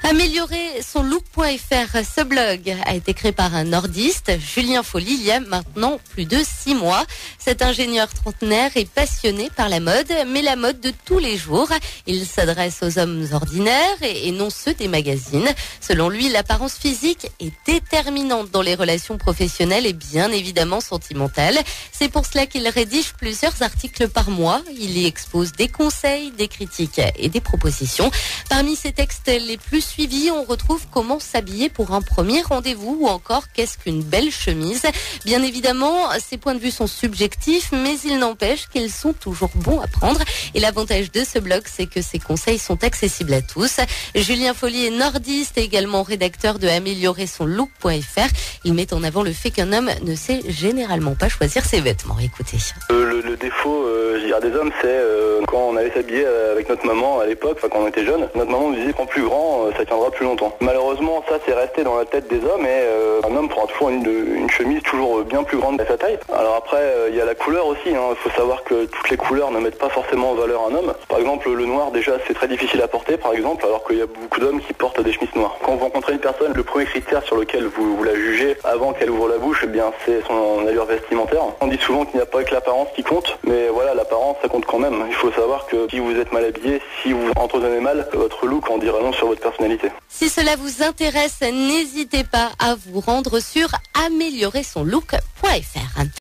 Améliorer son look.fr, ce blog a été créé par un nordiste, Julien Folly, il y a maintenant plus de 6 mois. Cet ingénieur trentenaire est passionné par la mode, mais la mode de tous les jours. Il s'adresse aux hommes ordinaires et non ceux des magazines. Selon lui, l'apparence physique est déterminante dans les relations professionnelles et bien évidemment sentimentales. C'est pour cela qu'il rédige plusieurs articles par mois. Il y expose des conseils, des critiques et des propositions. Parmi ces textes les plus suivis, on retrouve comment s'habiller pour un premier rendez-vous ou encore qu'est-ce qu'une belle chemise. Bien évidemment, ces points de vue sont subjectifs, mais il n'empêche qu'ils sont toujours bons à prendre. Et l'avantage de ce blog, c'est que ces conseils sont accessibles à tous. Julien Folly est nordiste et également rédacteur de Améliorer son look.fr. Il met en avant le fait qu'un homme ne sait généralement pas choisir ses vêtements. Écoutez. Le défaut, je dirais, des hommes, c'est quand on allait s'habiller avec notre maman à l'époque, quand on était jeune. Notre maman nous disait qu'en plus grand, ça tiendra plus longtemps. Malheureusement, ça c'est resté dans la tête des hommes et un homme prend toujours une chemise toujours bien plus grande à sa taille. Alors après, il y a la couleur aussi. Il faut savoir que toutes les couleurs ne mettent pas forcément en valeur un homme. Par exemple, le noir, déjà, c'est très difficile à porter, par exemple, alors qu'il y a beaucoup d'hommes qui portent des chemises noires. Quand vous rencontrez une personne, le premier critère sur lequel vous la jugez avant qu'elle ouvre la bouche, c'est son allure vestimentaire. On dit souvent qu'il n'y a pas que l'apparence qui compte, mais voilà, l'apparence, ça compte quand même. Il faut savoir que si vous êtes mal habillé, si vous entretenez mal, votre look en dira long sur votre personnalité. Si cela vous intéresse, n'hésitez pas à vous rendre sur améliorerSonLook.fr.